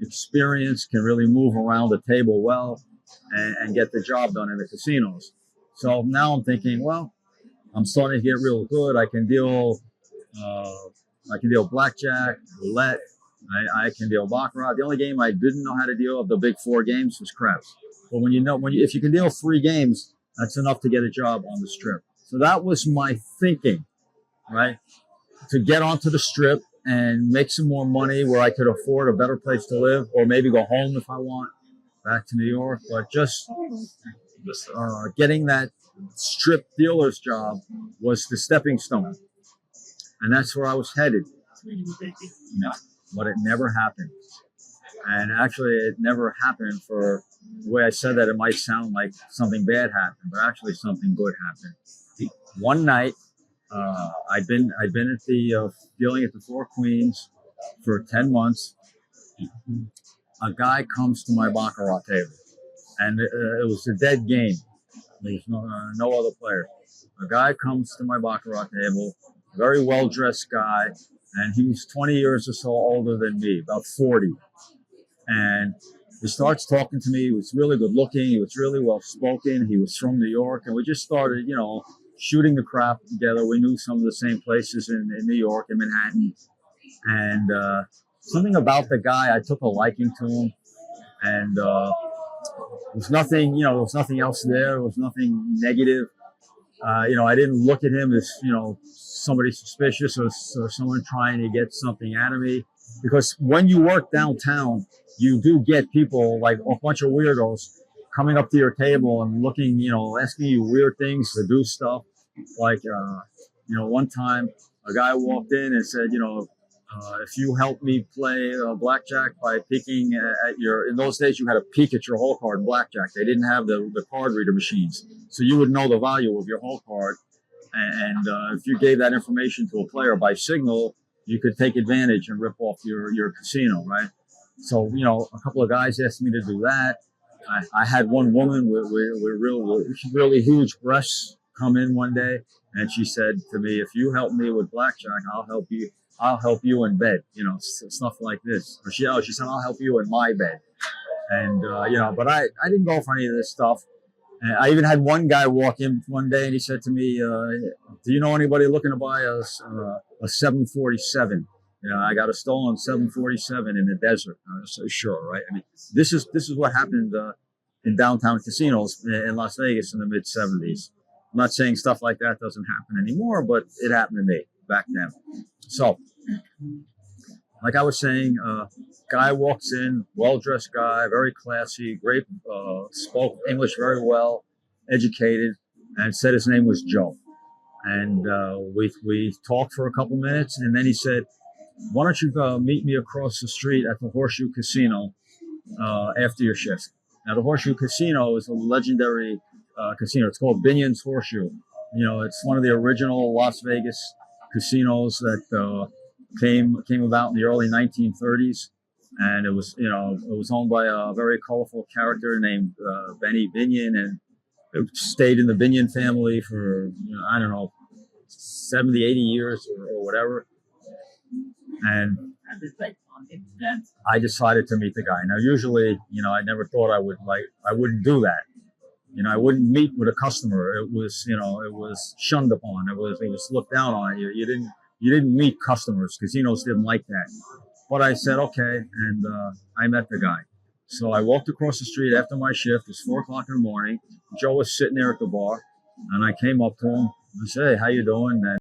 experience, can really move around the table well, and get the job done in the casinos. So now I'm thinking, well, I'm starting to get real good. I can deal blackjack, roulette. I can deal baccarat. The only game I didn't know how to deal of the big four games was craps. But if you can deal three games, that's enough to get a job on the strip. So that was my thinking, right? To get onto the strip and make some more money where I could afford a better place to live, or maybe go home if I want, back to New York. But just getting that strip dealer's job was the stepping stone. And that's where I was headed. But it never happened. And actually, it never happened for the way I said that. It might sound like something bad happened, but actually something good happened. One night, I'd been at the dealing at the Four Queens for 10 months. A guy comes to my baccarat table, and it was a dead game. There's no other player. A guy comes to my baccarat table, very well-dressed guy, and he was 20 years or so older than me, about 40. And he starts talking to me. He was really good looking. He was really well spoken. He was from New York, and we just started, shooting the crap together. We knew some of the same places in New York, in Manhattan. And something about the guy, I took a liking to him. And there was nothing, there was nothing else there. There was nothing negative. I didn't look at him as, somebody suspicious or someone trying to get something out of me. Because when you work downtown, you do get people like a bunch of weirdos coming up to your table and looking, asking you weird things to do stuff. Like, one time a guy walked in and said, if you help me play blackjack by peeking in those days, you had to peek at your hole card in blackjack. They didn't have the card reader machines. So you would know the value of your hole card. And if you gave that information to a player by signal, you could take advantage and rip off your casino, right? So, a couple of guys asked me to do that. I had one woman with really huge breasts come in one day, and she said to me, "If you help me with blackjack, I'll help you in bed." Stuff like this. Or she said, "I'll help you in my bed." And but I didn't go for any of this stuff. And I even had one guy walk in one day, and he said to me, "Do you know anybody looking to buy a 747? I got a stolen 747 in the desert." I was so sure, right? I mean, this is what happened in downtown casinos in Las Vegas in the mid '70s. I'm not saying stuff like that doesn't happen anymore, but it happened to me back then. So, like I was saying, guy walks in, well-dressed guy, very classy, great, spoke English very well, educated, and said his name was Joe. And we talked for a couple minutes, and then he said, "Why don't you meet me across the street at the Horseshoe Casino after your shift?" Now, the Horseshoe Casino is a legendary casino. It's called Binion's Horseshoe. It's one of the original Las Vegas casinos that came about in the early 1930s. And it was owned by a very colorful character named Benny Binion, and it stayed in the Binion family for, 70, 80 years or whatever. And I decided to meet the guy. Now, usually, I never thought I wouldn't do that. I wouldn't meet with a customer. It was, it was shunned upon. It was looked down on. You didn't meet customers. Casinos didn't like that. But I said, okay, and I met the guy. So I walked across the street after my shift. It was 4 o'clock in the morning. Joe was sitting there at the bar, and I came up to him. I said, "Hey, how you doing?" And